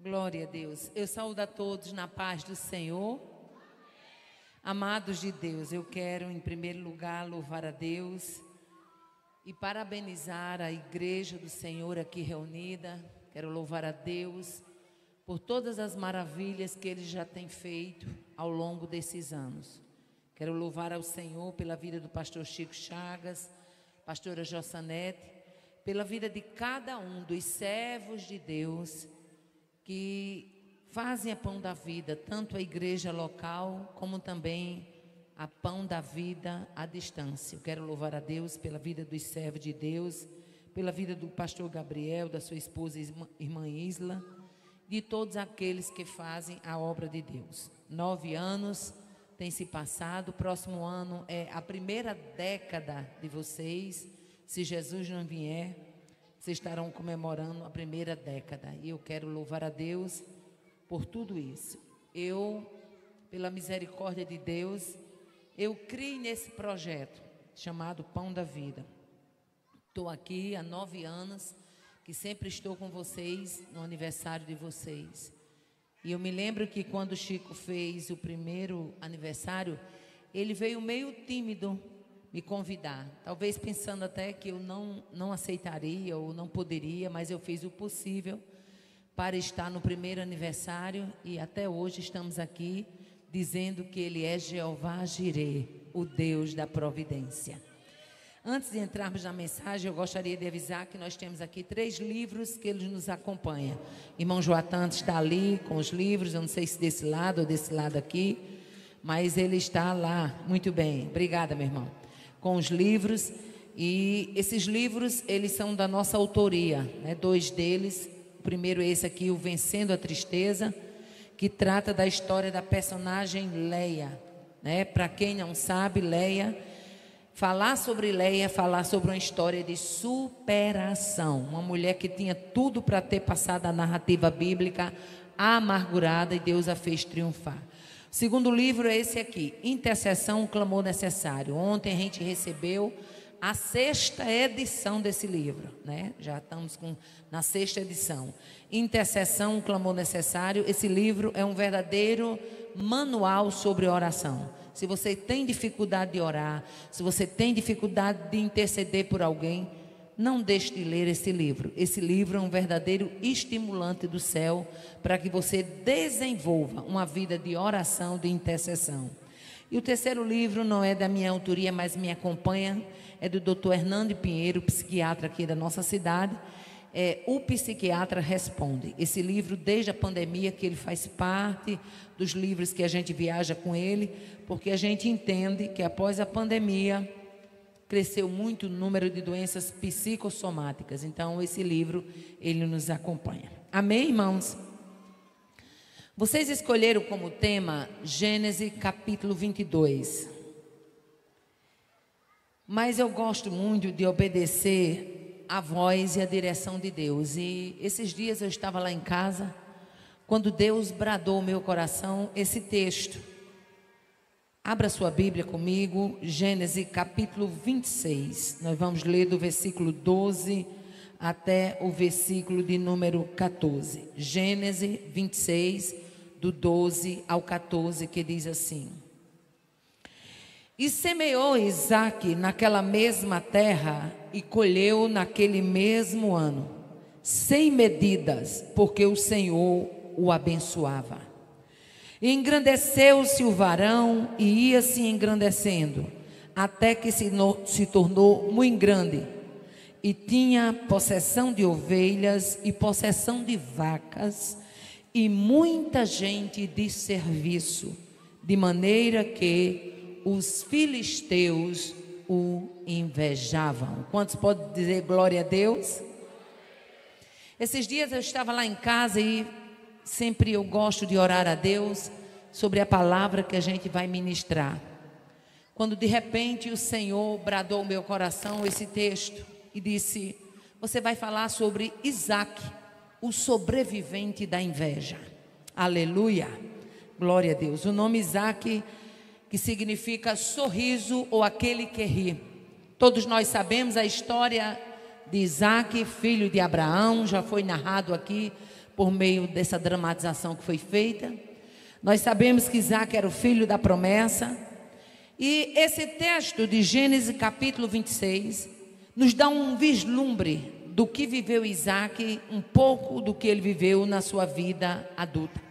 Glória a Deus. Eu saúdo a todos na paz do Senhor. Amados de Deus, eu quero em primeiro lugar louvar a Deus e parabenizar a igreja do Senhor aqui reunida. Quero louvar a Deus por todas as maravilhas que Ele já tem feito ao longo desses anos. Quero louvar ao Senhor pela vida do pastor Chico Chagas, pastora Jossanete, pela vida de cada um dos servos de Deus que fazem a Pão da Vida, tanto a igreja local como também a Pão da Vida à distância. Eu quero louvar a Deus pela vida dos servos de Deus, pela vida do pastor Gabriel, da sua esposa irmã Isla, de todos aqueles que fazem a obra de Deus. 9 anos tem se passado, o próximo ano é a primeira década de vocês. Se Jesus não vier, vocês estarão comemorando a primeira década. E eu quero louvar a Deus por tudo isso. Eu, pela misericórdia de Deus, eu criei nesse projeto chamado Pão da Vida. Estou aqui há 9 anos, que sempre estou com vocês no aniversário de vocês. E eu me lembro que quando o Chico fez o primeiro aniversário, ele veio meio tímido me convidar, talvez pensando até que eu não aceitaria ou não poderia, mas eu fiz o possível para estar no primeiro aniversário e até hoje estamos aqui dizendo que Ele é Jeová Jireh, o Deus da providência. Antes de entrarmos na mensagem, eu gostaria de avisar que nós temos aqui 3 livros que Ele nos acompanha. Irmão Joatan está ali com os livros, eu não sei se desse lado ou desse lado aqui, mas ele está lá. Muito bem, obrigada, meu irmão. Com os livros, e esses livros, eles são da nossa autoria, né? 2 deles, o primeiro é esse aqui, o Vencendo a Tristeza, que trata da história da personagem Leia, né? Para quem não sabe, Leia, falar sobre Leia é falar sobre uma história de superação, uma mulher que tinha tudo para ter passado a narrativa bíblica amargurada e Deus a fez triunfar. O segundo livro é esse aqui, Intercessão, o Clamor Necessário. Ontem a gente recebeu a 6ª edição desse livro, né? Já estamos na 6ª edição. Intercessão, o Clamor Necessário. Esse livro é um verdadeiro manual sobre oração. Se você tem dificuldade de orar, se você tem dificuldade de interceder por alguém, não deixe de ler esse livro. Esse livro é um verdadeiro estimulante do céu para que você desenvolva uma vida de oração, de intercessão. E o terceiro livro não é da minha autoria, mas me acompanha, é do Dr. Hernando Pinheiro, psiquiatra aqui da nossa cidade. É O Psiquiatra Responde. Esse livro, desde a pandemia, que ele faz parte dos livros que a gente viaja com ele, porque a gente entende que após a pandemia cresceu muito o número de doenças psicossomáticas. Então, esse livro, ele nos acompanha. Amém, irmãos? Vocês escolheram como tema Gênesis capítulo 22. Mas eu gosto muito de obedecer a voz e a direção de Deus. E esses dias eu estava lá em casa, quando Deus bradou ao meu coração esse texto. Abra sua Bíblia comigo, Gênesis capítulo 26. Nós vamos ler do versículo 12 até o versículo de número 14. Gênesis 26, do 12 ao 14, que diz assim: E semeou Isaque naquela mesma terra e colheu naquele mesmo ano, sem medidas, porque o Senhor o abençoava. E engrandeceu-se o varão e ia se engrandecendo, até que se tornou muito grande, e tinha possessão de ovelhas e possessão de vacas, e muita gente de serviço, de maneira que os filisteus o invejavam. Quantos podem dizer glória a Deus? Esses dias eu estava lá em casa e sempre eu gosto de orar a Deus sobre a palavra que a gente vai ministrar. Quando de repente o Senhor bradou ao meu coração esse texto e disse: você vai falar sobre Isaque, o sobrevivente da inveja. Aleluia, glória a Deus. O nome Isaque, que significa sorriso ou aquele que ri. Todos nós sabemos a história de Isaque, filho de Abraão, já foi narrado aqui por meio dessa dramatização que foi feita. Nós sabemos que Isaac era o filho da promessa. E esse texto de Gênesis capítulo 26 nos dá um vislumbre do que viveu Isaac, um pouco do que ele viveu na sua vida adulta.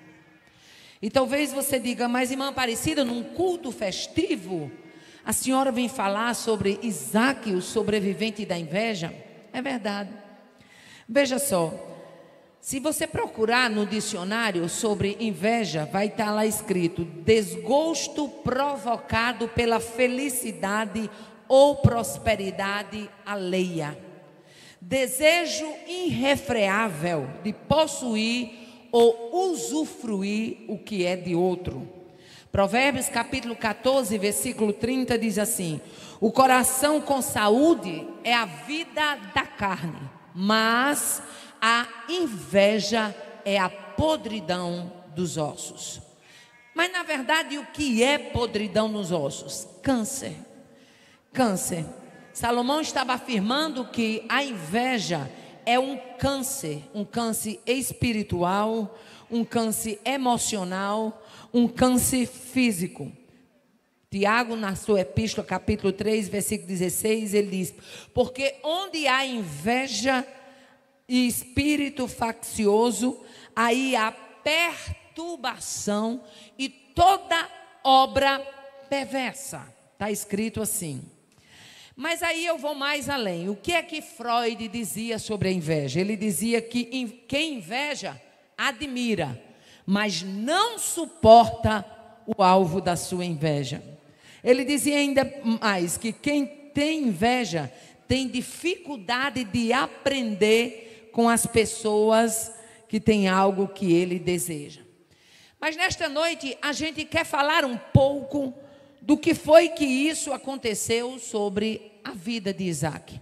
E talvez você diga, mas irmã Aparecida, num culto festivo, a senhora vem falar sobre Isaac, o sobrevivente da inveja? É verdade. Veja só, se você procurar no dicionário sobre inveja, vai estar lá escrito: desgosto provocado pela felicidade ou prosperidade alheia. Desejo irrefreável de possuir ou usufruir o que é de outro. Provérbios capítulo 14, versículo 30 diz assim: o coração com saúde é a vida da carne, mas a inveja é a podridão dos ossos. Mas na verdade, o que é podridão nos ossos? Câncer. Câncer. Salomão estava afirmando que a inveja é um câncer espiritual, um câncer emocional, um câncer físico. Tiago, na sua epístola, capítulo 3, versículo 16, ele diz: porque onde há inveja e espírito faccioso, aí há perturbação e toda obra perversa. Está escrito assim. Mas aí eu vou mais além. O que é que Freud dizia sobre a inveja? Ele dizia que quem inveja admira, mas não suporta o alvo da sua inveja. Ele dizia ainda mais que quem tem inveja tem dificuldade de aprender com as pessoas que têm algo que ele deseja. Mas nesta noite a gente quer falar um pouco do que foi que isso aconteceu sobre a vida de Isaac.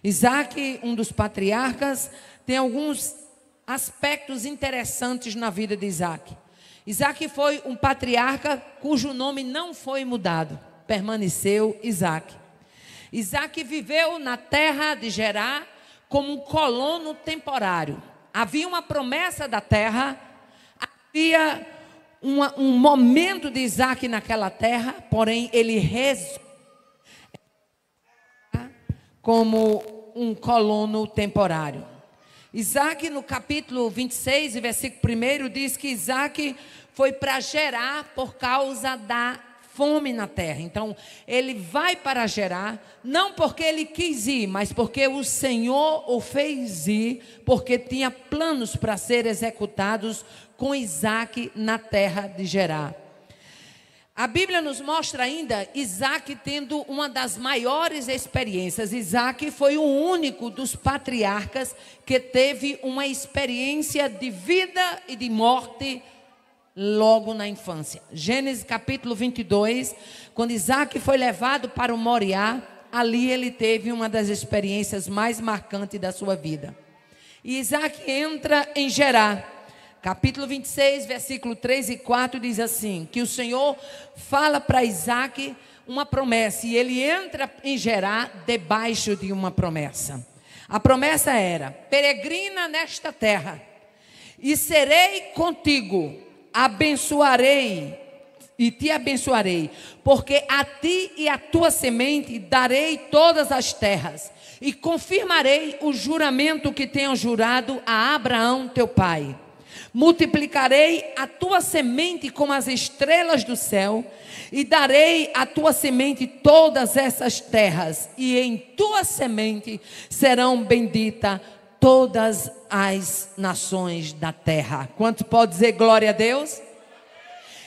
Isaac, um dos patriarcas, tem alguns aspectos interessantes na vida de Isaac. Isaac foi um patriarca cujo nome não foi mudado, permaneceu Isaac. Isaac viveu na terra de Gerar como um colono temporário. Havia uma promessa da terra, havia um momento de Isaac naquela terra, porém ele como um colono temporário. Isaac, no capítulo 26, versículo 1, diz que Isaac foi para Gerar por causa da fome na terra. Então, ele vai para Gerar, não porque ele quis ir, mas porque o Senhor o fez ir, porque tinha planos para ser executados com Isaac na terra de Gerar. A Bíblia nos mostra ainda Isaac tendo uma das maiores experiências. Isaac foi o único dos patriarcas que teve uma experiência de vida e de morte logo na infância. Gênesis capítulo 22, quando Isaac foi levado para o Moriá, ali ele teve uma das experiências mais marcantes da sua vida. E Isaac entra em Gerar. Capítulo 26, versículo 3 e 4 diz assim, que o Senhor fala para Isaac uma promessa, e ele entra em Gerar debaixo de uma promessa. A promessa era: peregrina nesta terra, e serei contigo, abençoarei e te abençoarei, porque a ti e a tua semente darei todas as terras, e confirmarei o juramento que tenho jurado a Abraão teu pai. Multiplicarei a tua semente como as estrelas do céu, e darei à tua semente todas essas terras, e em tua semente serão benditas todas as nações da terra. Quanto pode dizer glória a Deus?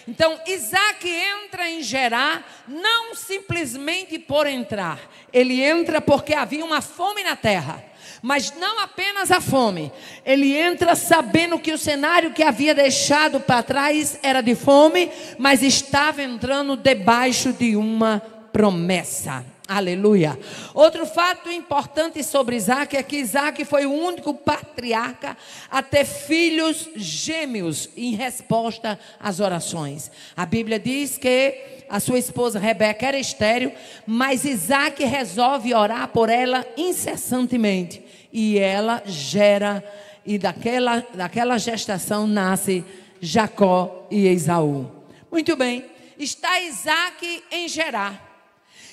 Então Isaac entra em Gerar não simplesmente por entrar. Ele entra porque havia uma fome na terra. Mas não apenas a fome. Ele entra sabendo que o cenário que havia deixado para trás era de fome, mas estava entrando debaixo de uma promessa. Aleluia. Outro fato importante sobre Isaac é que Isaac foi o único patriarca a ter filhos gêmeos em resposta às orações. A Bíblia diz que a sua esposa Rebeca era estéril, mas Isaac resolve orar por ela incessantemente. E ela gera e daquela gestação nasce Jacó e Esaú. Muito bem, está Isaac em Gerar.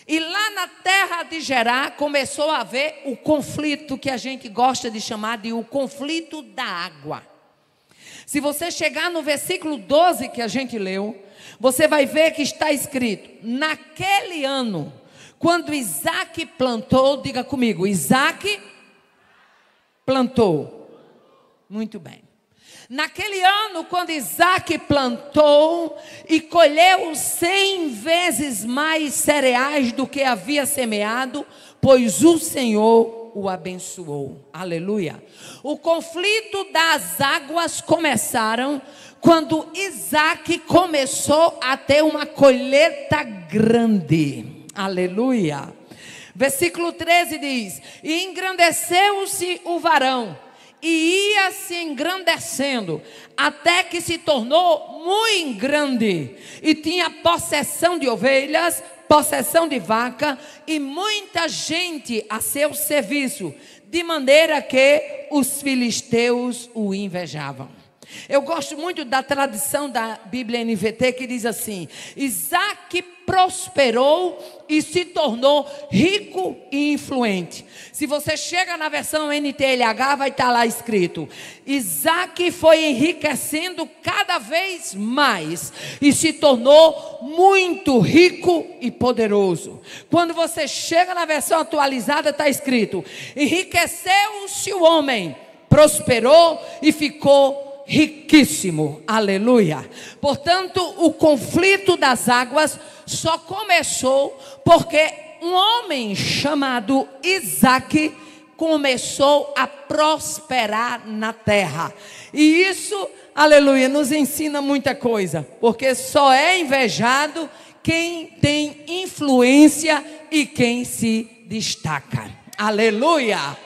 E lá na terra de Gerar começou a haver o conflito que a gente gosta de chamar de o conflito da água. Se você chegar no versículo 12 que a gente leu, você vai ver que está escrito: naquele ano, quando Isaac plantou, diga comigo, Isaac plantou. Muito bem. Naquele ano, quando Isaac plantou e colheu 100 vezes mais cereais do que havia semeado, pois o Senhor o abençoou. Aleluia. O conflito das águas começaram quando Isaac começou a ter uma colheita grande. Aleluia. Versículo 13 diz: e engrandeceu-se o varão, e ia se engrandecendo, até que se tornou muito grande, e tinha possessão de ovelhas, possessão de vaca, e muita gente a seu serviço, de maneira que os filisteus o invejavam. Eu gosto muito da tradição da Bíblia NVT, que diz assim: Isaac prosperou e se tornou rico e influente. Se você chega na versão NTLH, vai estar lá escrito: Isaac foi enriquecendo cada vez mais e se tornou muito rico e poderoso. Quando você chega na versão atualizada, está escrito: enriqueceu-se o homem, prosperou e ficou riquíssimo. Aleluia. Portanto, o conflito das águas só começou porque um homem chamado Isaac começou a prosperar na terra. E isso, aleluia, nos ensina muita coisa, porque só é invejado quem tem influência e quem se destaca. Aleluia.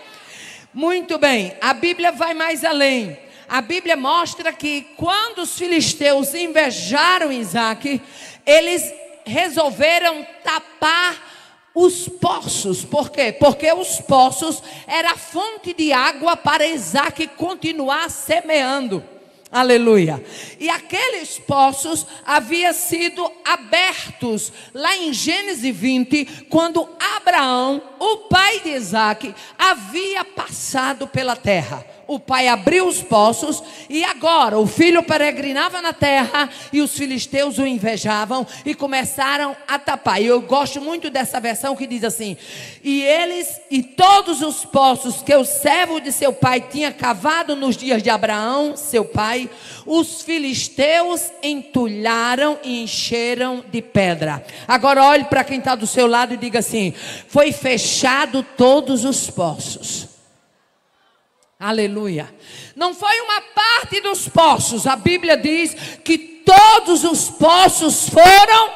Muito bem, a Bíblia vai mais além. A Bíblia mostra que quando os filisteus invejaram Isaac, eles resolveram tapar os poços. Por quê? Porque os poços eram a fonte de água para Isaac continuar semeando. Aleluia. E aqueles poços haviam sido abertos lá em Gênesis 20, quando Abraão, o pai de Isaac, havia passado pela terra. O pai abriu os poços e agora o filho peregrinava na terra e os filisteus o invejavam e começaram a tapar. E eu gosto muito dessa versão que diz assim: e todos os poços que o servo de seu pai tinha cavado nos dias de Abraão, seu pai, os filisteus entulharam e encheram de pedra. Agora olhe para quem está do seu lado e diga assim: foi fechado todos os poços. Aleluia. Não foi uma parte dos poços. A Bíblia diz que todos os poços foram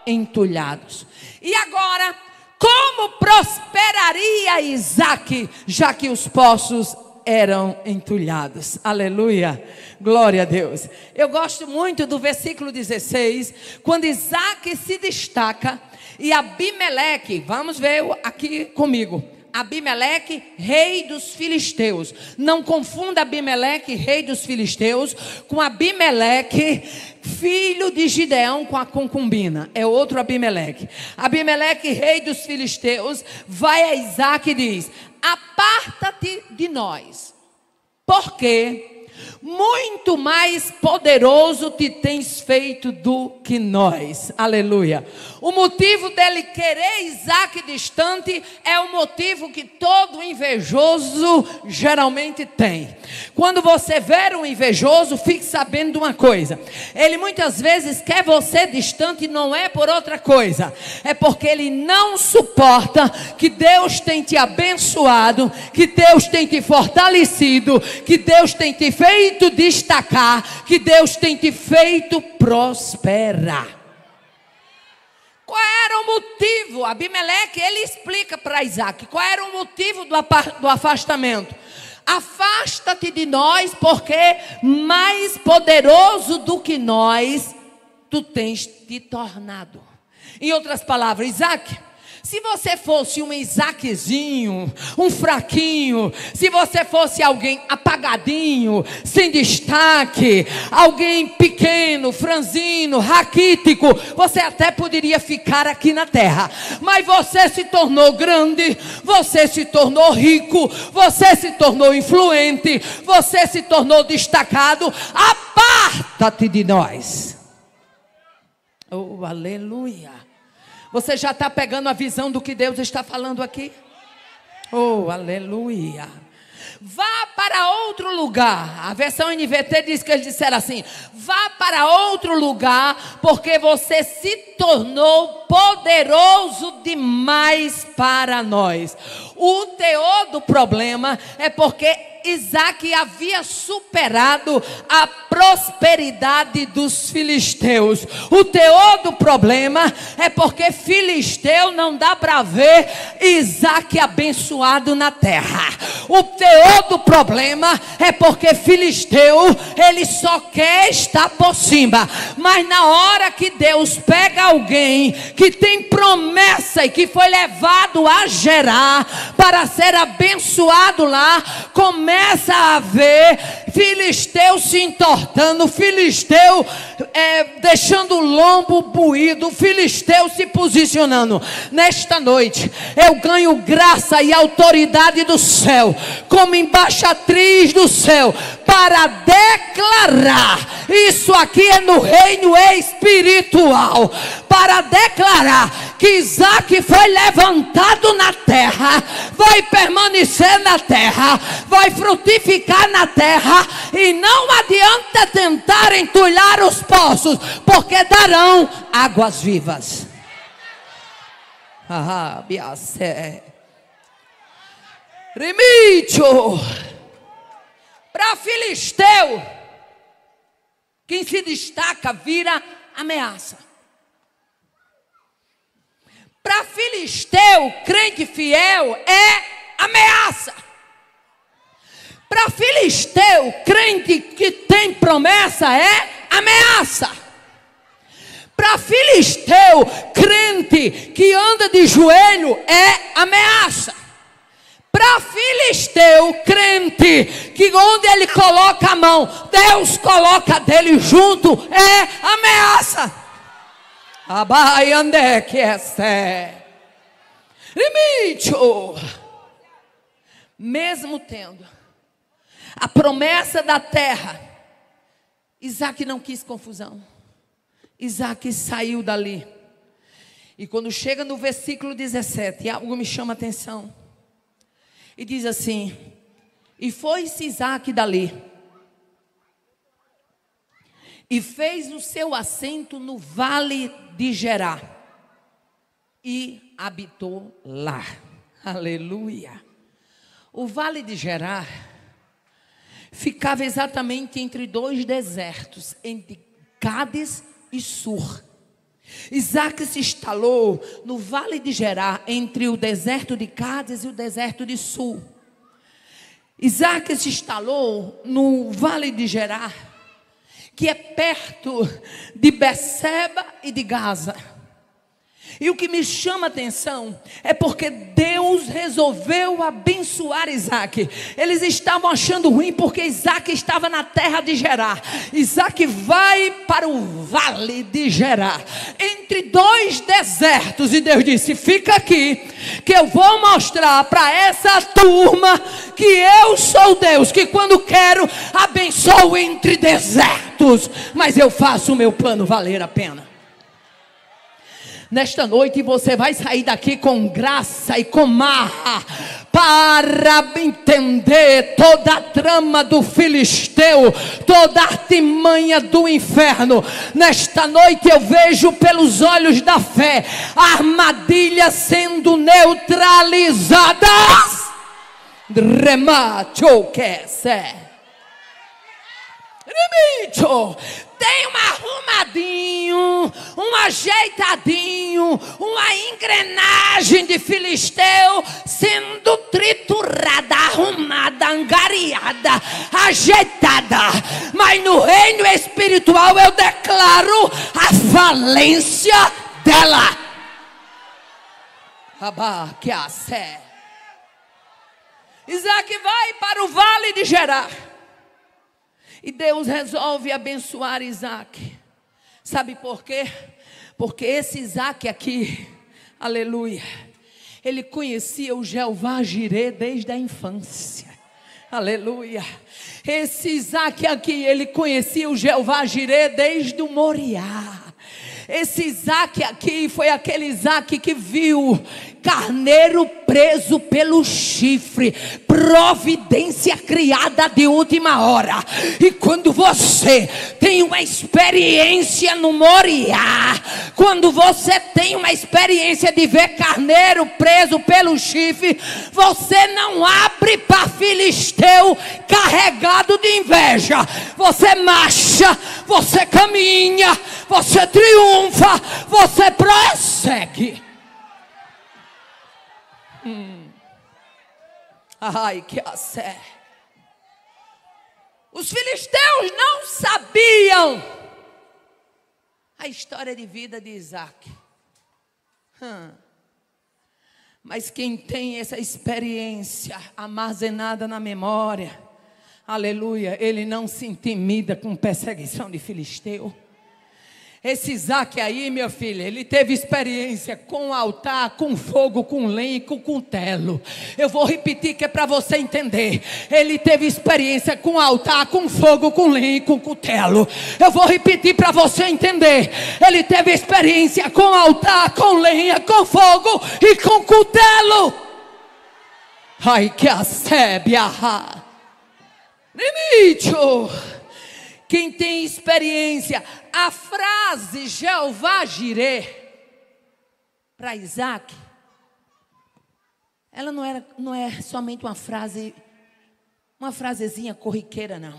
entulhados. E agora, como prosperaria Isaac, já que os poços eram entulhados? Aleluia. Glória a Deus. Eu gosto muito do versículo 16, quando Isaac se destaca e Abimeleque, vamos ver aqui comigo, Abimeleque, rei dos filisteus. Não confunda Abimeleque, rei dos filisteus, com Abimeleque, filho de Gideão com a concubina. É outro Abimeleque. Abimeleque, rei dos filisteus, vai a Isaac e diz: aparta-te de nós, porque muito mais poderoso te tens feito do que nós. Aleluia. O motivo dele querer Isaac distante é o motivo que todo invejoso geralmente tem. Quando você ver um invejoso, fique sabendo de uma coisa: ele muitas vezes quer você distante, não é por outra coisa, é porque ele não suporta que Deus tem te abençoado, que Deus tem te fortalecido, que Deus tem te feito destacar, que Deus tem te feito prosperar. Qual era o motivo? Abimeleque, ele explica para Isaac qual era o motivo do afastamento. Afasta-te de nós, porque mais poderoso do que nós tu tens te tornado. Em outras palavras, Isaac, Se você fosse um Isaquezinho, um fraquinho, se você fosse alguém apagadinho, sem destaque, alguém pequeno, franzino, raquítico, você até poderia ficar aqui na terra. Mas você se tornou grande, você se tornou rico, você se tornou influente, você se tornou destacado. Aparta-te de nós. Oh, aleluia. Você já está pegando a visão do que Deus está falando aqui? Oh, aleluia. Vá para outro lugar. A versão NVT diz que eles disseram assim: vá para outro lugar, porque você se tornou poderoso demais para nós. O teor do problema é porque Isaque havia superado a prosperidade dos filisteus. O teor do problema é porque filisteu não dá para ver Isaque abençoado na terra. O teor do problema é porque filisteu, ele só quer estar por cima. Mas na hora que Deus pega alguém que tem promessa e que foi levado a Gerar para ser abençoado lá, começa a ver filisteu se entortando, filisteu deixando o lombo buído, filisteu se posicionando. Nesta noite eu ganho graça e autoridade do céu, como embaixatriz do céu, para declarar, isso aqui é no reino espiritual, para declarar que Isaque foi levantado na terra, vai permanecer na terra, vai frutificar na terra, e não adianta tentar entulhar os poços, porque darão águas vivas. Ah, biacé. Rimicho. Para filisteu, quem se destaca vira ameaça. Para filisteu, crente fiel é ameaça. Para filisteu, crente que tem promessa é ameaça. Para filisteu, crente que anda de joelho é ameaça. Para filisteu, crente que onde ele coloca a mão, Deus coloca dele junto, é ameaça. Abai ande que é Rimicho. Mesmo tendo a promessa da terra, Isaque não quis confusão. Isaque saiu dali. E quando chega no versículo 17, algo me chama a atenção. E diz assim: e foi-se Isaque dali, e fez o seu assento no vale de Gerar, e habitou lá. Aleluia. O vale de Gerar ficava exatamente entre dois desertos, entre Cádiz e Sur. Isaque se instalou no vale de Gerar, entre o deserto de Cádiz e o deserto de Sul. Isaque se instalou no vale de Gerar, que é perto de Beceba e de Gaza. E o que me chama a atenção é porque Deus resolveu abençoar Isaque. Eles estavam achando ruim porque Isaque estava na terra de Gerar. Isaque vai para o vale de Gerar, entre dois desertos, e Deus disse: fica aqui, que eu vou mostrar para essa turma que eu sou Deus, que quando quero abençoo entre desertos, mas eu faço o meu plano valer a pena. Nesta noite você vai sair daqui com graça e com marra, para entender toda a trama do filisteu, toda a artimanha do inferno. Nesta noite eu vejo pelos olhos da fé armadilhas sendo neutralizadas. Remacho que se tem um arrumadinho, um ajeitadinho, uma engrenagem de filisteu sendo triturada, arrumada, angariada, ajeitada. Mas no reino espiritual eu declaro a falência dela. Abá, que a sé. Isaac vai para o vale de Gerar. E Deus resolve abençoar Isaac. Sabe por quê? Porque esse Isaac aqui, aleluia, ele conhecia o Jeová Jirê desde a infância. Aleluia. Esse Isaac aqui, ele conhecia o Jeová Jirê desde o Moriá. Esse Isaac aqui foi aquele Isaac que viu carneiro preso pelo chifre, providência criada de última hora. E quando você tem uma experiência no Moriá, quando você tem uma experiência de ver carneiro preso pelo chifre, você não abre para filisteu carregado de inveja. Você marcha, você caminha, você triunfa, você prossegue. Ai, que assé. Os filisteus não sabiam a história de vida de Isaac. Mas quem tem essa experiência armazenada na memória, aleluia, ele não se intimida com perseguição de filisteu. Esse Isaac aí, minha filha, ele teve experiência com altar, com fogo, com lenha e com cutelo. Eu vou repetir que é para você entender. Ele teve experiência com altar, com fogo, com lenha e com cutelo. Eu vou repetir para você entender. Ele teve experiência com altar, com lenha, com fogo e com cutelo. Ai, que assébia. Limite. Quem tem experiência, a frase Jeová Jirê para Isaac, ela não é somente uma frasezinha corriqueira, não.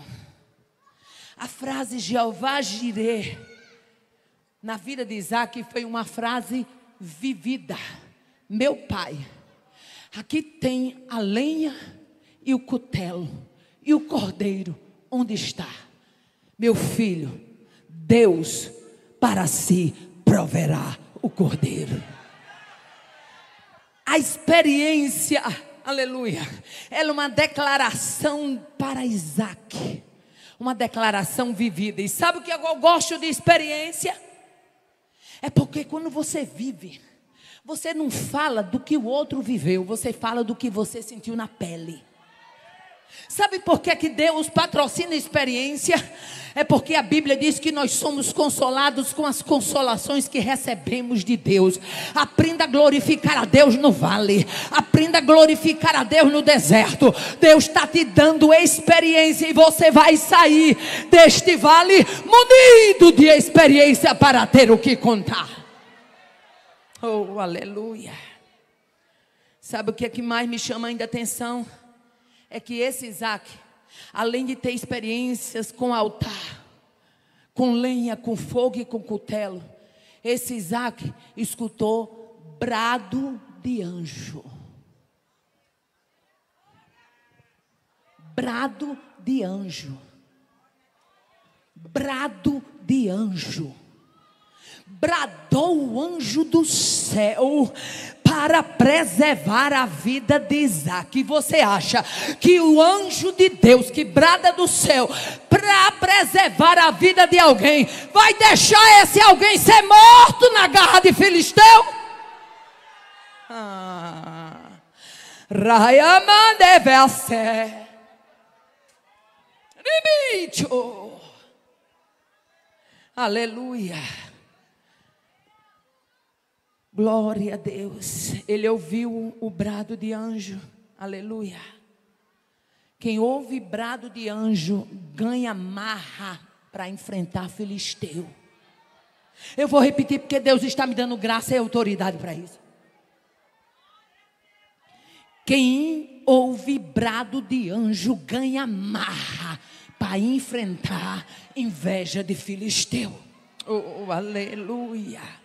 A frase Jeová Jirê na vida de Isaac foi uma frase vivida. Meu pai, aqui tem a lenha e o cutelo e o cordeiro, onde está? Meu filho, Deus para si proverá o cordeiro. A experiência, aleluia, ela é uma declaração para Isaac. Uma declaração vivida. E sabe o que eu gosto de experiência? É porque quando você vive, você não fala do que o outro viveu, você fala do que você sentiu na pele. Sabe por que Deus patrocina a experiência? É porque a Bíblia diz que nós somos consolados com as consolações que recebemos de Deus. Aprenda a glorificar a Deus no vale. Aprenda a glorificar a Deus no deserto. Deus está te dando experiência e você vai sair deste vale munido de experiência para ter o que contar. Oh, aleluia. Sabe o que é que mais me chama ainda a atenção? É que esse Isaac, além de ter experiências com altar, com lenha, com fogo e com cutelo, esse Isaac escutou brado de anjo. Brado de anjo. Brado de anjo. Bradou o anjo do céu para preservar a vida de Isaac. E você acha que o anjo de Deus que brada do céu para preservar a vida de alguém vai deixar esse alguém ser morto na garra de filisteu? Rayaman deve ser limite. Aleluia. Glória a Deus. Ele ouviu o brado de anjo. Aleluia. Quem ouve brado de anjo ganha marra para enfrentar filisteu. Eu vou repetir porque Deus está me dando graça e autoridade para isso. Quem ouve brado de anjo ganha marra para enfrentar inveja de filisteu. Oh, aleluia.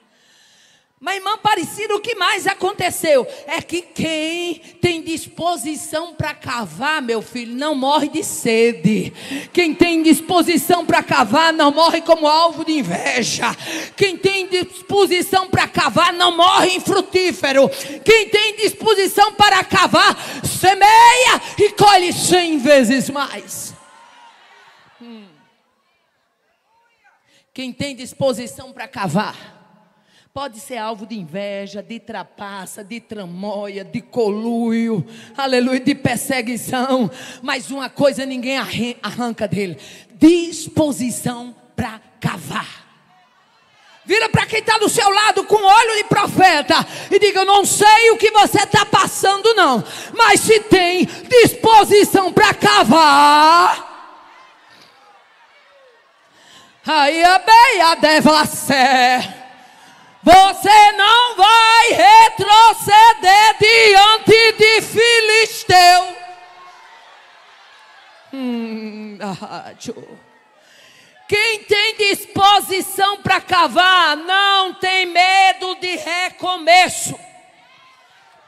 Mas, irmã Aparecida, o que mais aconteceu? É que quem tem disposição para cavar, meu filho, não morre de sede. Quem tem disposição para cavar, não morre como alvo de inveja. Quem tem disposição para cavar, não morre infrutífero. Quem tem disposição para cavar, semeia e colhe 100 vezes mais. Quem tem disposição para cavar, pode ser alvo de inveja, de trapaça, de tramóia, de conluio, aleluia, de perseguição. Mas uma coisa ninguém arranca dele: disposição para cavar. Vira para quem está do seu lado com olho de profeta e diga: eu não sei o que você está passando não, mas se tem disposição para cavar, aí a beia deve ser. Você não vai retroceder diante de Filisteu. Quem tem disposição para cavar não tem medo de recomeço.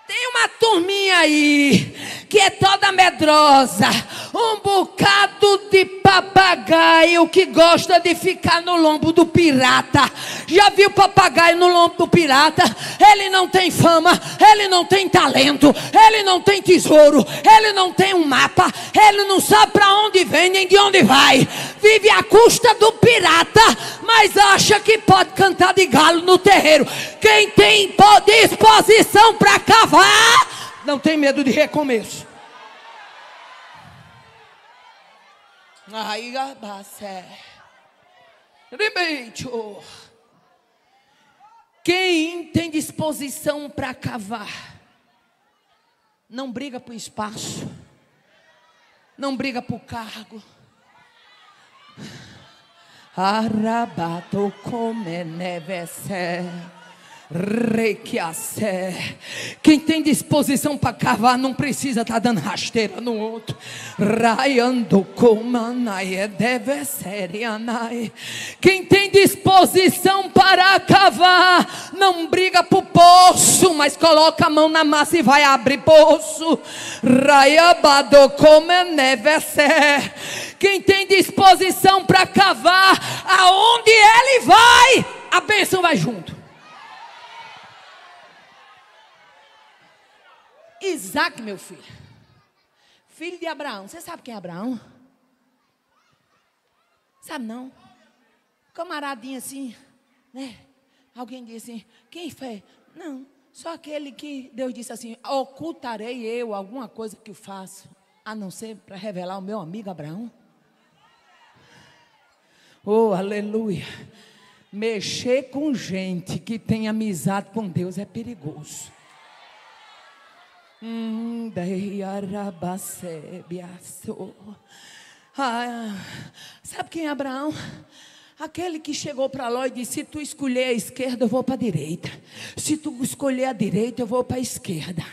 Tem uma turminha aí que é toda medrosa, um bocado de papagaio que gosta de ficar no lombo do pirata. Já viu papagaio no lombo do pirata? Ele não tem fama, ele não tem talento, ele não tem tesouro, ele não tem um mapa, ele não sabe para onde vem nem de onde vai. Vive à custa do pirata, mas acha que pode cantar de galo no terreiro. Quem tem disposição para cavar não tem medo de recomeço. Aí quem tem disposição para cavar não briga por espaço, não briga por cargo. Arabato come nevese. Quem tem disposição para cavar não precisa estar dando rasteira no outro. Quem tem disposição para cavar não briga por poço, mas coloca a mão na massa e vai abrir poço. Quem tem disposição para cavar, aonde ele vai, a bênção vai junto. Isaac, meu filho, filho de Abraão. Você sabe quem é Abraão? Sabe não? Camaradinho assim, né? Alguém disse assim: quem foi? Não, só aquele que Deus disse assim: ocultarei eu alguma coisa que eu faço, a não ser para revelar o meu amigo Abraão. Oh, aleluia. Mexer com gente que tem amizade com Deus é perigoso. Sabe quem é Abraão? Aquele que chegou para Ló e disse: se tu escolher a esquerda, eu vou para a direita. Se tu escolher a direita, eu vou para a esquerda.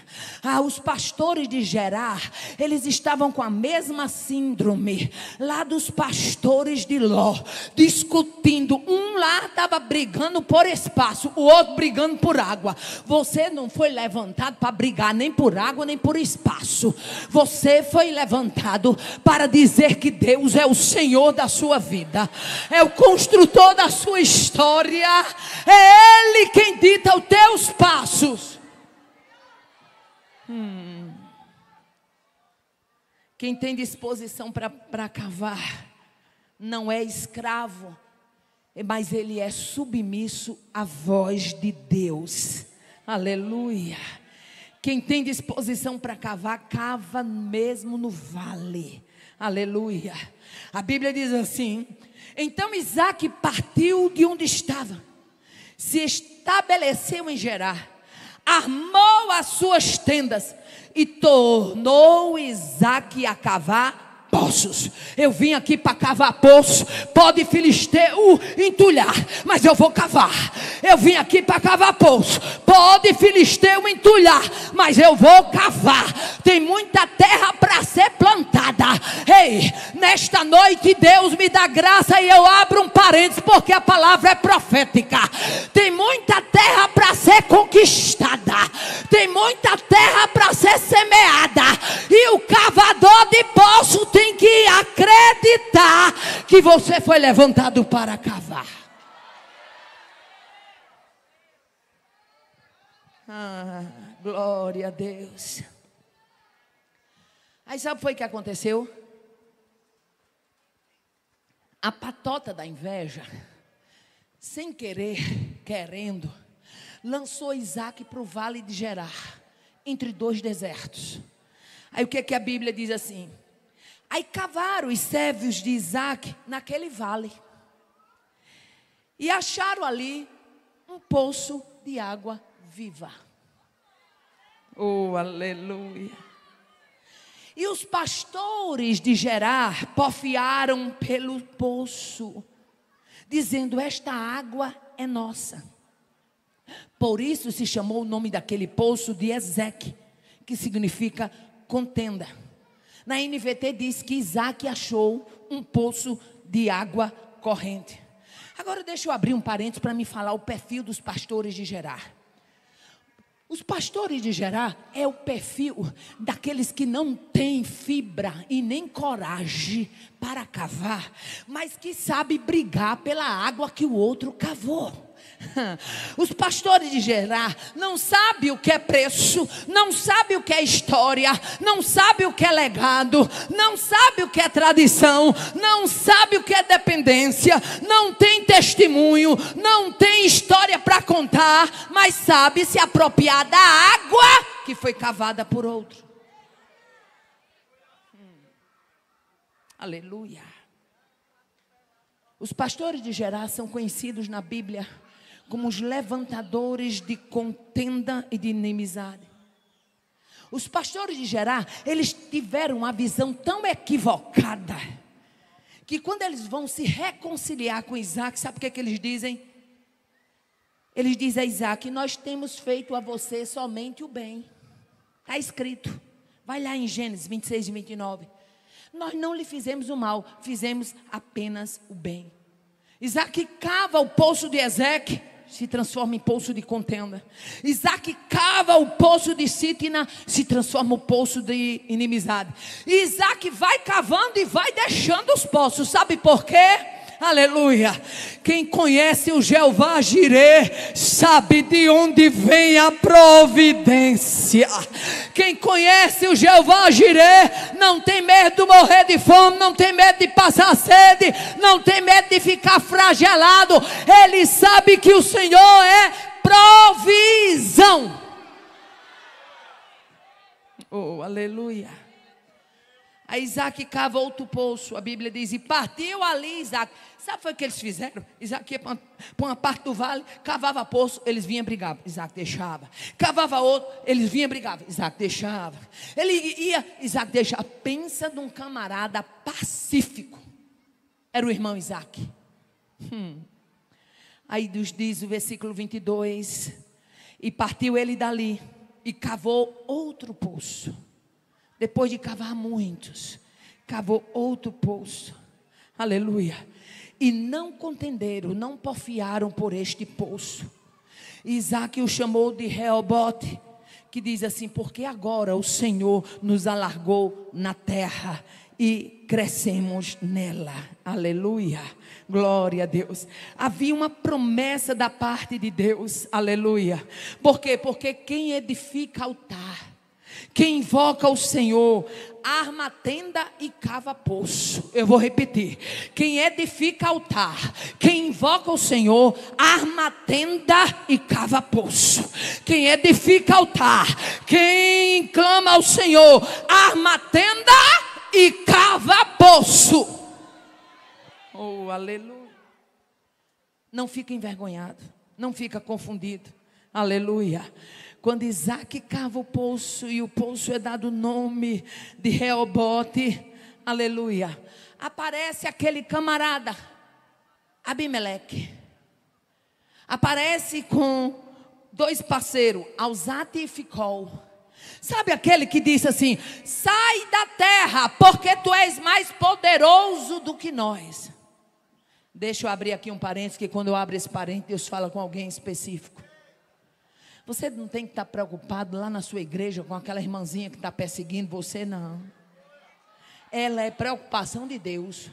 Os pastores de Gerar, eles estavam com a mesma síndrome lá dos pastores de Ló, discutindo. Um lá estava brigando por espaço, o outro brigando por água. Você não foi levantado para brigar nem por água nem por espaço. Você foi levantado para dizer que Deus é o Senhor da sua vida, é o construtor da sua história, é Ele quem dita os teus passos. Quem tem disposição para cavar não é escravo, mas ele é submisso à voz de Deus. Aleluia. Quem tem disposição para cavar, cava mesmo no vale. Aleluia. A Bíblia diz assim: então Isaac partiu de onde estava, se estabeleceu em Gerar, armou as suas tendas e tornou Isaac a cavar poços. Eu vim aqui para cavar poços. Pode filisteu entulhar, mas eu vou cavar. Eu vim aqui para cavar poços. Pode filisteu entulhar, mas eu vou cavar. Tem muita terra para ser plantada. Ei, nesta noite Deus me dá graça e eu abro um parênteses porque a palavra é profética. Tem muita terra para ser foi levantado para cavar. Glória a Deus. Aí sabe o que foi que aconteceu? A patota da inveja, sem querer, querendo, lançou Isaac para o vale de Gerar, entre dois desertos. Aí o que a Bíblia diz assim? Aí cavaram os servos de Isaac naquele vale e acharam ali um poço de água viva. Oh, aleluia. E os pastores de Gerar porfiaram pelo poço, dizendo: esta água é nossa. Por isso se chamou o nome daquele poço de Ezeque, que significa contenda. Na NVT diz que Isaac achou um poço de água corrente. Agora deixa eu abrir um parênteses para me falar o perfil dos pastores de Gerar. Os pastores de Gerar é o perfil daqueles que não têm fibra e nem coragem para cavar, mas que sabe brigar pela água que o outro cavou. Os pastores de Gerar não sabem o que é preço, não sabem o que é história, não sabem o que é legado, não sabem o que é tradição, não sabem o que é dependência, não tem testemunho, não tem história para contar, mas sabe se apropriar da água que foi cavada por outro. Aleluia. Os pastores de Gerar são conhecidos na Bíblia como os levantadores de contenda e de inimizade. Os pastores de Gerar, eles tiveram uma visão tão equivocada, que quando eles vão se reconciliar com Isaac, sabe o que eles dizem? Eles dizem a Isaac: nós temos feito a você somente o bem. Está escrito, vai lá em Gênesis 26 e 29. Nós não lhe fizemos o mal, fizemos apenas o bem. Isaac cava o poço de Ezeque, se transforma em poço de contenda. Isaac cava o poço de Sitna, se transforma em poço de inimizade. E Isaac vai cavando e vai deixando os poços. Sabe por quê? Aleluia. Quem conhece o Jeová Jireh sabe de onde vem a providência. Quem conhece o Jeová Jireh não tem medo de morrer de fome, não tem medo de passar sede, não tem medo de ficar flagelado. Ele sabe que o Senhor é provisão. Oh, aleluia. Aí Isaac cava outro poço, a Bíblia diz, e partiu ali Isaac. Sabe o que eles fizeram? Isaac ia para uma parte do vale, cavava poço, eles vinham brigar, Isaac deixava. Cavava outro, eles vinham brigar, Isaac deixava. Ele ia, Isaac deixava. Pensa num camarada pacífico. Era o irmão Isaac. Aí diz o versículo 22, e partiu ele dali, e cavou outro poço. Depois de cavar muitos, cavou outro poço. Aleluia. E não contenderam, não porfiaram por este poço. Isaac o chamou de Reobote, que diz assim: porque agora o Senhor nos alargou na terra e crescemos nela. Aleluia. Glória a Deus. Havia uma promessa da parte de Deus. Aleluia. Por quê? Porque quem edifica altar, quem invoca o Senhor, arma tenda e cava poço. Eu vou repetir: quem edifica altar, quem invoca o Senhor, arma tenda e cava poço. Quem edifica altar, quem clama ao Senhor, arma tenda e cava poço. Oh, aleluia. Não fica envergonhado, não fica confundido. Aleluia. Quando Isaac cava o poço, e o poço é dado o nome de Reobote, aleluia, aparece aquele camarada, Abimeleque. Aparece com dois parceiros, Alzate e Ficol. Sabe aquele que disse assim: sai da terra, porque tu és mais poderoso do que nós. Deixa eu abrir aqui um parênteses, que quando eu abro esse parênteses, Deus fala com alguém específico. Você não tem que estar preocupado lá na sua igreja com aquela irmãzinha que está perseguindo você, não. Ela é preocupação de Deus.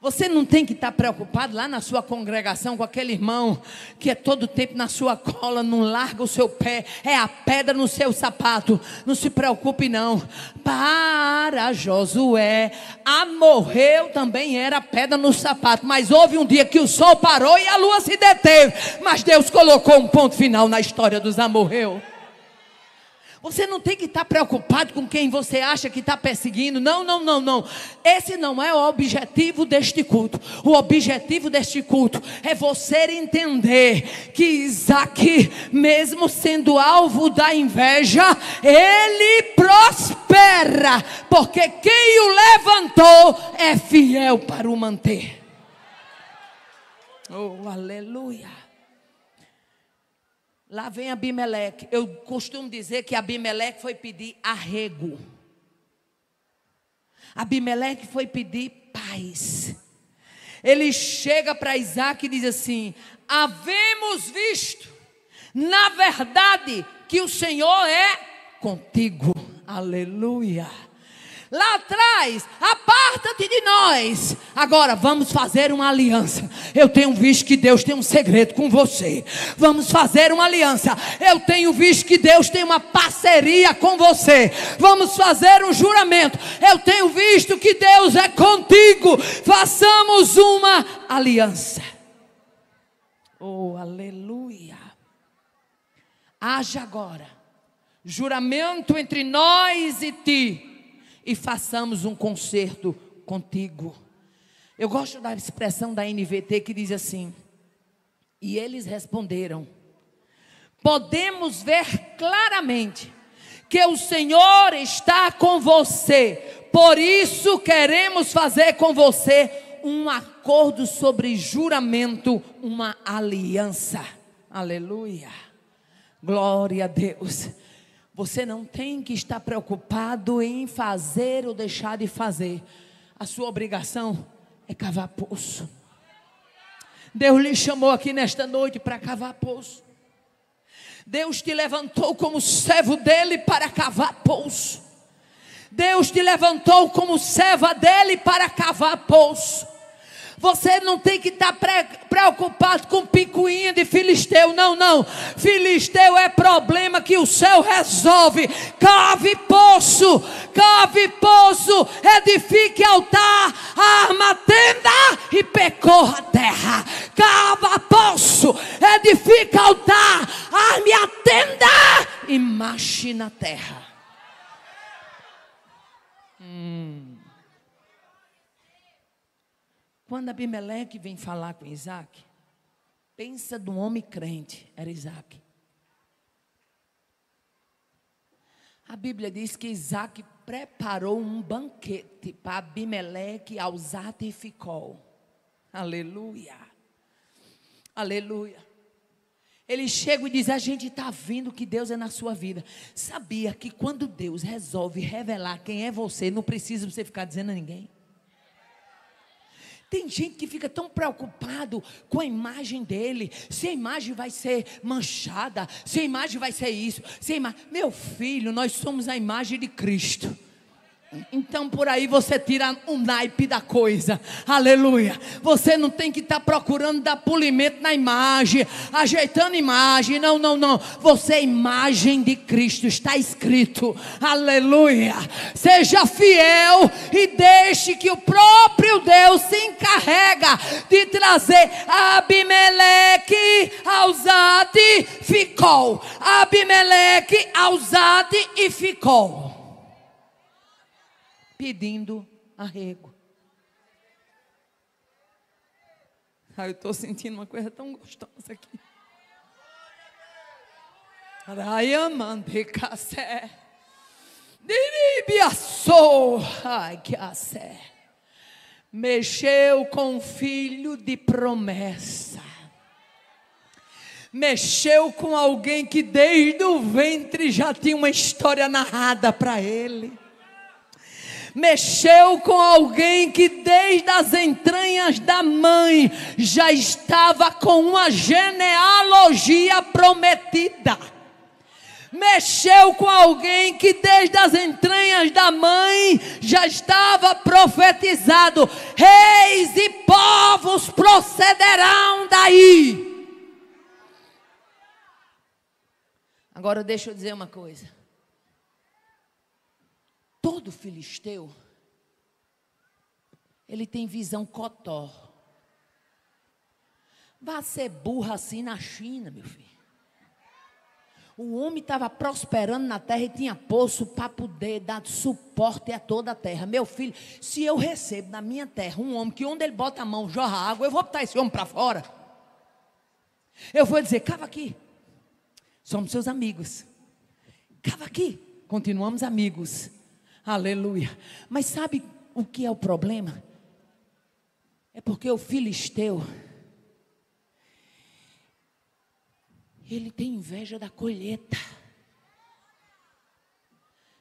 Você não tem que estar preocupado lá na sua congregação com aquele irmão que é todo tempo na sua cola, não larga o seu pé, é a pedra no seu sapato. Não se preocupe não. Para Josué, Amorreu também era pedra no sapato, mas houve um dia que o sol parou e a lua se deteve, mas Deus colocou um ponto final na história dos amorreus. Você não tem que estar preocupado com quem você acha que está perseguindo. Não. Esse não é o objetivo deste culto. O objetivo deste culto é você entender que Isaac, mesmo sendo alvo da inveja, ele prospera, porque quem o levantou é fiel para o manter. Oh, aleluia. Lá vem Abimeleque. Eu costumo dizer que Abimeleque foi pedir arrego. Abimeleque foi pedir paz. Ele chega para Isaac e diz assim: havemos visto, na verdade, que o Senhor é contigo. Aleluia. Lá atrás, aparta-te de nós. Agora vamos fazer uma aliança. Eu tenho visto que Deus tem um segredo com você. Vamos fazer uma aliança. Eu tenho visto que Deus tem uma parceria com você. Vamos fazer um juramento. Eu tenho visto que Deus é contigo. Façamos uma aliança. Oh, aleluia. Haja agora juramento entre nós e ti, e façamos um concerto contigo. Eu gosto da expressão da NVT que diz assim: e eles responderam: podemos ver claramente que o Senhor está com você, por isso queremos fazer com você um acordo sobre juramento, uma aliança. Aleluia, glória a Deus. Você não tem que estar preocupado em fazer ou deixar de fazer. A sua obrigação é cavar poço. Deus lhe chamou aqui nesta noite para cavar poço. Deus te levantou como servo dele para cavar poço. Deus te levantou como serva dele para cavar poço. Você não tem que estar preocupado com picuinha de filisteu. Não. Filisteu é problema que o céu resolve. Cave poço, edifique altar, arma tenda e percorra a terra. Cava poço, edifique altar, arme a tenda e marche na terra. Quando Abimeleque vem falar com Isaac, pensa de um homem crente, era Isaac. A Bíblia diz que Isaac preparou um banquete para Abimeleque, Auzate e Ficol. Aleluia, aleluia. Ele chega e diz: a gente está vendo que Deus é na sua vida. Sabia que quando Deus resolve revelar quem é você, não precisa você ficar dizendo a ninguém. Tem gente que fica tão preocupado com a imagem dele, se a imagem vai ser manchada, se a imagem vai ser isso, Meu filho, nós somos a imagem de Cristo. Então por aí você tira o naipe da coisa. Aleluia. Você não tem que estar procurando dar polimento na imagem, ajeitando a imagem. Não. Você é imagem de Cristo, está escrito. Aleluia. Seja fiel e deixe que o próprio Deus se encarrega de trazer Abimeleque, Auzate, Ficol. Abimeleque, Auzate e Ficol, pedindo arrego. Eu estou sentindo uma coisa tão gostosa aqui. Mexeu com um filho de promessa. Mexeu com alguém que desde o ventre já tinha uma história narrada para ele. Mexeu com alguém que desde as entranhas da mãe já estava com uma genealogia prometida. Mexeu com alguém que desde as entranhas da mãe já estava profetizado: reis e povos procederão daí. Agora deixa eu dizer uma coisa. Todo filisteu, ele tem visão cotó. Vai ser burro assim na China, meu filho. O homem estava prosperando na terra e tinha poço para poder dar suporte a toda a terra. Meu filho, se eu recebo na minha terra um homem que onde ele bota a mão jorra água, eu vou botar esse homem para fora. Eu vou dizer: cava aqui, somos seus amigos. Cava aqui, continuamos amigos. Aleluia. Mas sabe o que é o problema? É porque o filisteu, ele tem inveja da colheita.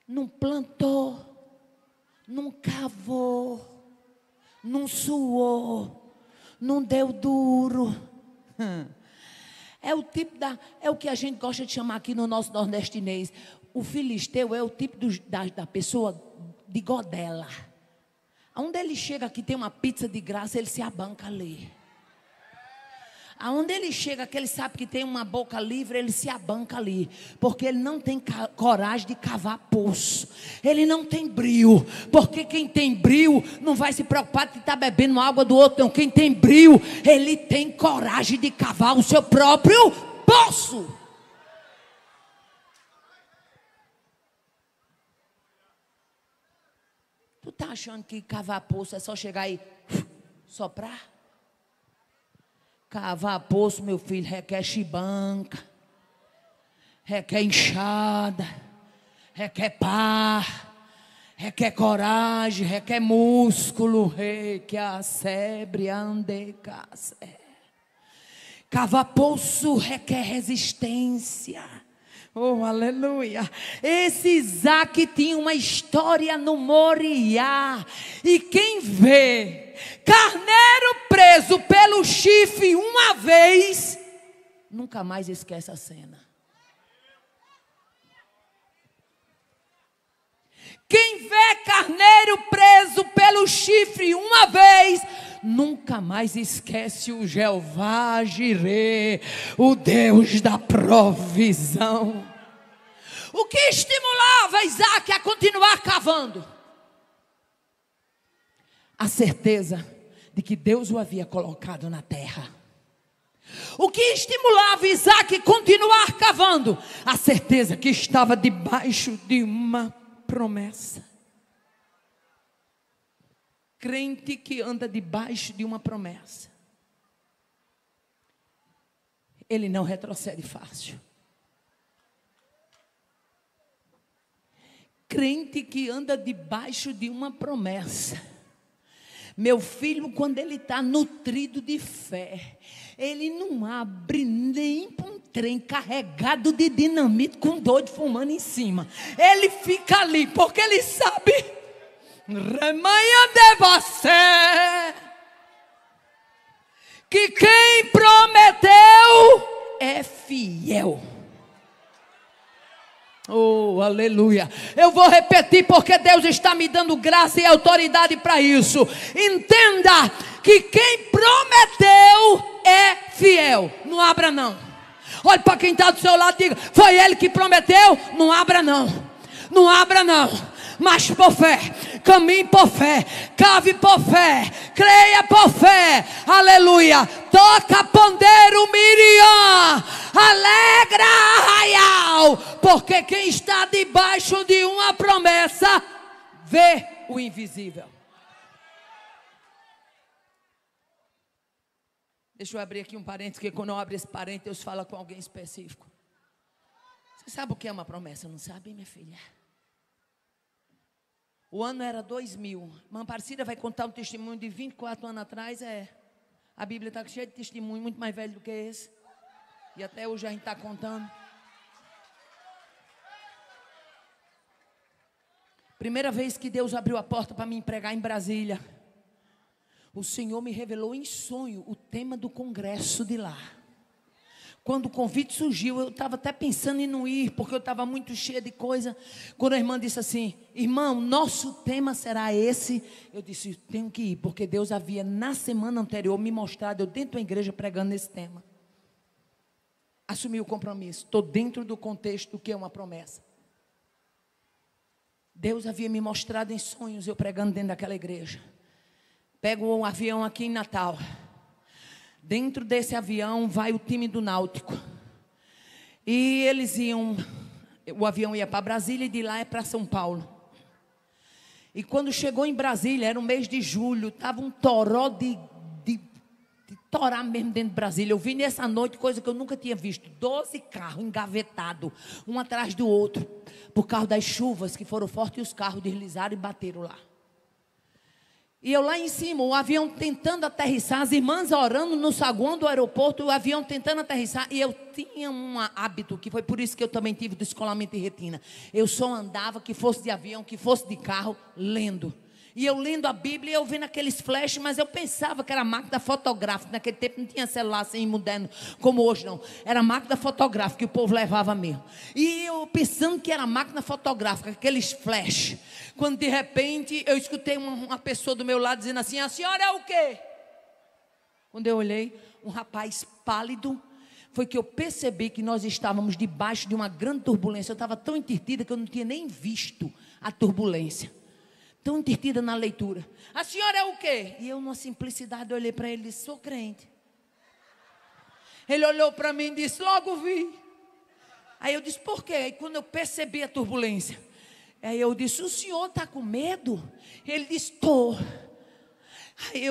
Não plantou, não cavou, não suou, não deu duro. É o tipo é o que a gente gosta de chamar aqui no nosso nordestinês. O filisteu é o tipo da pessoa de godela. Aonde ele chega aqui tem uma pizza de graça, ele se abanca ali. Aonde ele chega, que ele sabe que tem uma boca livre, ele se abanca ali. Porque ele não tem coragem de cavar poço. Ele não tem brio. Porque quem tem brio não vai se preocupar de estar bebendo água do outro. Não. Quem tem brio, ele tem coragem de cavar o seu próprio poço. Tu está achando que cavar poço é só chegar e soprar? Cavar poço, meu filho, requer chibanca, requer enxada, requer pá, requer coragem, requer músculo, requer sebre, ande, cavar poço requer resistência. Oh, aleluia. Esse Isaac tinha uma história no Moriá. E quem vê carneiro preso pelo chifre uma vez, nunca mais esquece a cena. Quem vê carneiro preso pelo chifre uma vez, nunca mais esquece o Jeová Jirê, o Deus da provisão. O que estimulava Isaac a continuar cavando? A certeza de que Deus o havia colocado na terra. O que estimulava Isaac a continuar cavando? A certeza que estava debaixo de uma promessa. Crente que anda debaixo de uma promessa, ele não retrocede fácil. Crente que anda debaixo de uma promessa, meu filho, quando ele está nutrido de fé, ele não abre nem para um trem carregado de dinamite com doido fumando em cima. Ele fica ali porque ele sabe. Remanha de você que quem prometeu é fiel. Oh, aleluia. Eu vou repetir porque Deus está me dando graça e autoridade para isso. Entenda que quem prometeu é fiel. Não abra não. Olhe para quem está do seu lado e diga: foi ele que prometeu? Não abra não. Não abra não. Mas por fé, caminhe por fé, cave por fé, creia por fé, aleluia. Toca pandeiro Miriam, alegra Arraial, porque quem está debaixo de uma promessa vê o invisível. Deixa eu abrir aqui um parênteses, porque quando eu abro esse parênteses, Deus fala com alguém específico. Você sabe o que é uma promessa? Não sabe, minha filha? O ano era 2000. Irmã Aparecida vai contar um testemunho de 24 anos atrás. A Bíblia está cheia de testemunho, muito mais velho do que esse. E até hoje a gente está contando. Primeira vez que Deus abriu a porta para me pregar em Brasília, o Senhor me revelou em sonho o tema do congresso de lá. Quando o convite surgiu, eu estava até pensando em não ir, porque eu estava muito cheia de coisa. Quando a irmã disse assim: irmão, nosso tema será esse. Eu disse: tenho que ir, porque Deus havia na semana anterior me mostrado, eu dentro da igreja pregando esse tema. Assumi o compromisso, estou dentro do contexto do que é uma promessa. Deus havia me mostrado em sonhos, eu pregando dentro daquela igreja. Pego um avião aqui em Natal. Dentro desse avião vai o time do Náutico. E eles iam, o avião ia para Brasília e de lá é para São Paulo. E quando chegou em Brasília, era o mês de julho, estava um toró de torar mesmo dentro de Brasília. Eu vi nessa noite coisa que eu nunca tinha visto: 12 carros engavetados, um atrás do outro, por causa das chuvas que foram fortes, e os carros deslizaram e bateram lá. E eu lá em cima, o avião tentando aterrissar, as irmãs orando no saguão do aeroporto, o avião tentando aterrissar. E eu tinha um hábito, que foi por isso que eu também tive descolamento de retina. Eu só andava, que fosse de avião, que fosse de carro, lendo. E eu lendo a Bíblia, eu vendo aqueles flashes, mas eu pensava que era máquina fotográfica. Naquele tempo não tinha celular assim moderno como hoje, não. Era máquina fotográfica que o povo levava mesmo. E eu pensando que era máquina fotográfica, aqueles flashes. Quando de repente eu escutei uma pessoa do meu lado dizendo assim: a senhora é o quê? Quando eu olhei, um rapaz pálido, foi que eu percebi que nós estávamos debaixo de uma grande turbulência. Eu estava tão entretida que eu não tinha nem visto a turbulência. Tão entretida na leitura. A senhora é o quê? E eu, numa simplicidade, olhei para ele e disse: sou crente. Ele olhou para mim e disse: logo vi. Aí eu disse: por quê? Aí quando eu percebi a turbulência, aí eu disse: o senhor está com medo? Ele disse: estou. E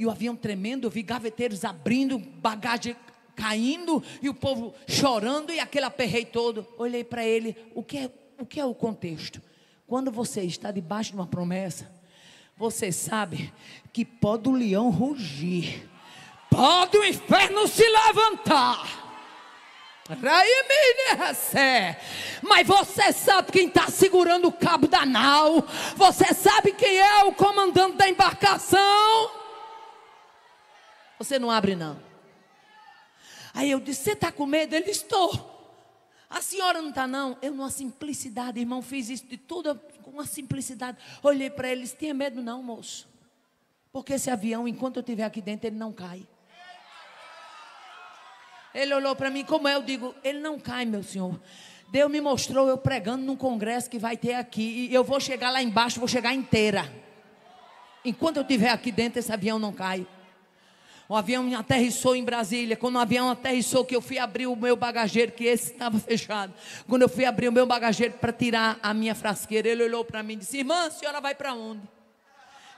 o avião tremendo, eu vi gaveteiros abrindo, bagagem caindo, e o povo chorando, e aquele aperreio todo. Olhei para ele: o que é o contexto? Quando você está debaixo de uma promessa, você sabe que pode o leão rugir, pode o inferno se levantar, mas você sabe quem está segurando o cabo da nau, você sabe quem é o comandante da embarcação. Você não abre não. Aí eu disse: você está com medo? Ele: estou. A senhora não está não? Eu, numa simplicidade, irmão, fiz isso de tudo com uma simplicidade. Olhei para ele e disse: tenha medo não, moço, porque esse avião, enquanto eu estiver aqui dentro, ele não cai. Ele olhou para mim: como é? Eu digo: ele não cai, meu senhor. Deus me mostrou eu pregando num congresso que vai ter aqui, e eu vou chegar lá embaixo, vou chegar inteira. Enquanto eu estiver aqui dentro, esse avião não cai. O avião aterrissou em Brasília. Quando o avião aterrissou, que eu fui abrir o meu bagageiro, que esse estava fechado. Quando eu fui abrir o meu bagageiro para tirar a minha frasqueira, ele olhou para mim e disse: irmã, a senhora vai para onde?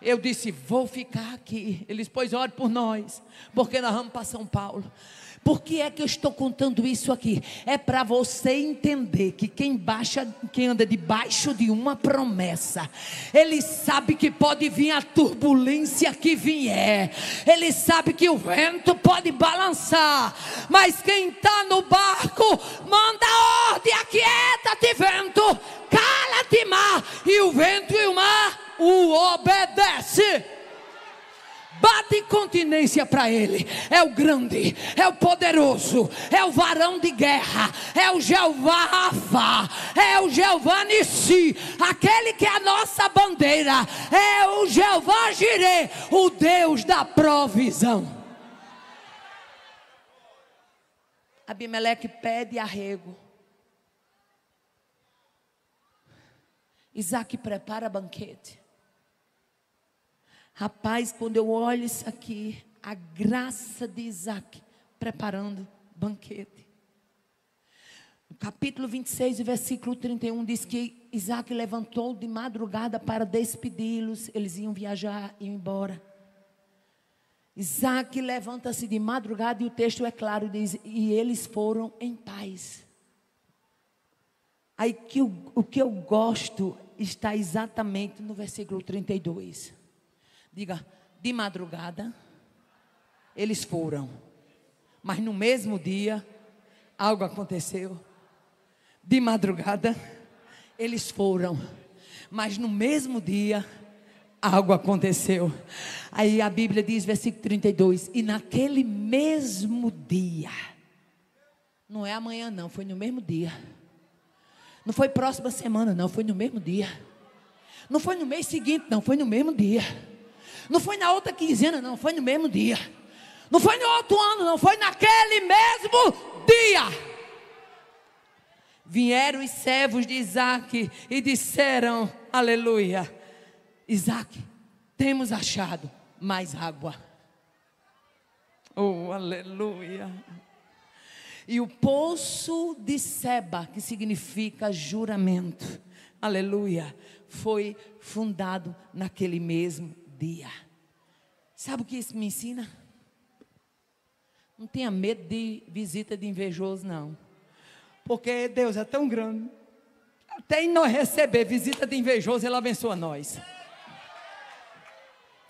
Eu disse: vou ficar aqui. Ele disse: pois ore por nós, porque nós vamos para São Paulo. Por que é que eu estou contando isso aqui? É para você entender que quem anda debaixo de uma promessa, ele sabe que pode vir a turbulência que vier, ele sabe que o vento pode balançar, mas quem está no barco, manda ordem: aquieta-te vento, cala-te mar, e o vento e o mar o obedece. Bate continência para ele. É o grande, é o poderoso, é o varão de guerra, é o Jeová Rafa, é o Jeová Nissi, aquele que é a nossa bandeira, é o Jeová Jireh, o Deus da provisão. Abimeleque pede arrego. Isaac prepara banquete. Rapaz, quando eu olho isso aqui, a graça de Isaac preparando banquete. No capítulo 26, versículo 31, diz que Isaac levantou de madrugada para despedi-los. Eles iam viajar, iam embora. Isaac levanta-se de madrugada, e o texto é claro, diz: e eles foram em paz. Aí o que eu gosto está exatamente no versículo 32. Diga: de madrugada eles foram, mas no mesmo dia algo aconteceu. De madrugada eles foram, mas no mesmo dia algo aconteceu. Aí a Bíblia diz, versículo 32: e naquele mesmo dia Não é amanhã não, foi no mesmo dia. Não foi próxima semana não, foi no mesmo dia. Não foi no mês seguinte não, foi no mesmo dia. Não foi na outra quinzena não, foi no mesmo dia. Não foi no outro ano não, foi naquele mesmo dia. Vieram os servos de Isaac e disseram, aleluia, Isaac, temos achado mais água. Oh, aleluia. E o poço de Seba, que significa juramento, aleluia, foi fundado naquele mesmo dia. Sabe o que isso me ensina? Não tenha medo de visita de invejoso não. Porque Deus é tão grande, até em nós receber visita de invejoso, Ele abençoa nós.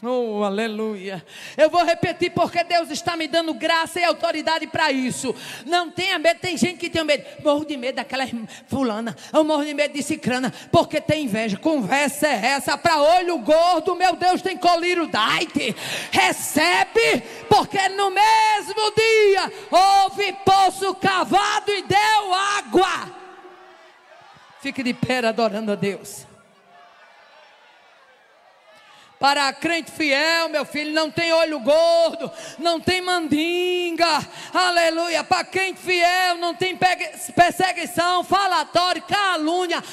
Oh, aleluia. Eu vou repetir porque Deus está me dando graça e autoridade para isso. Não tenha medo, tem gente que tem medo. Morro de medo daquela fulana, eu morro de medo de cicrana, porque tem inveja. Conversa é essa, para olho gordo, meu Deus, tem colírio daite. Recebe, porque no mesmo dia houve poço cavado e deu água. Fique de pé adorando a Deus. Para a crente fiel, meu filho, não tem olho gordo, não tem mandinga, aleluia. Para crente fiel, não tem perseguição, falatório, calúnia,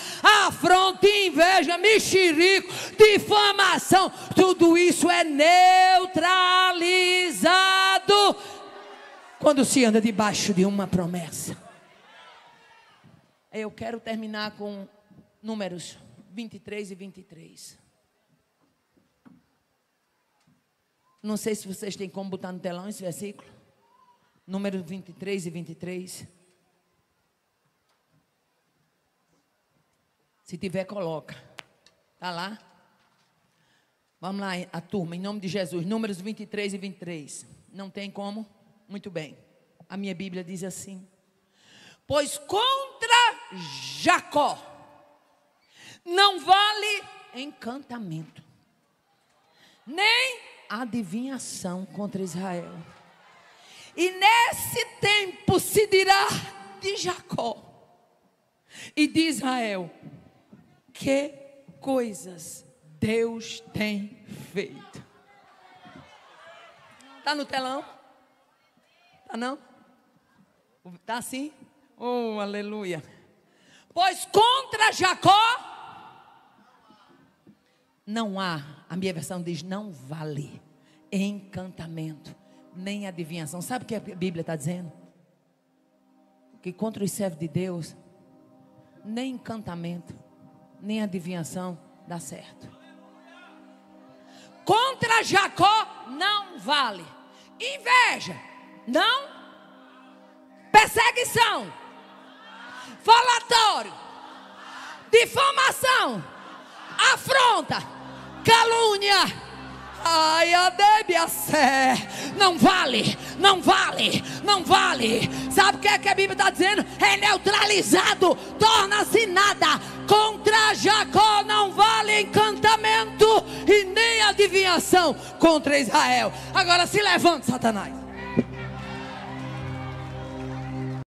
afronta, inveja, mexerico, difamação. Tudo isso é neutralizado quando se anda debaixo de uma promessa. Eu quero terminar com Números 23 e 23. Não sei se vocês têm como botar no telão esse versículo. Números 23 e 23. Se tiver, coloca. Está lá? Vamos lá, a turma, em nome de Jesus. Números 23 e 23. Não tem como? Muito bem. A minha Bíblia diz assim: pois contra Jacó não vale encantamento, nem adivinhação contra Israel. E nesse tempo se dirá de Jacó e de Israel: que coisas Deus tem feito. Está no telão? Está não? Está assim? Oh, aleluia. Pois contra Jacó não há, a minha versão diz, não vale encantamento, nem adivinhação. Sabe o que a Bíblia está dizendo? Que contra os servos de Deus, nem encantamento, nem adivinhação dá certo. Contra Jacó não vale inveja, não. Perseguição, falatório, difamação, afronta, calúnia, ai, a débia sé, não vale, não vale, não vale. Sabe o que é que a Bíblia está dizendo? É neutralizado, torna-se nada. Contra Jacó não vale encantamento e nem adivinhação contra Israel. Agora se levante, Satanás.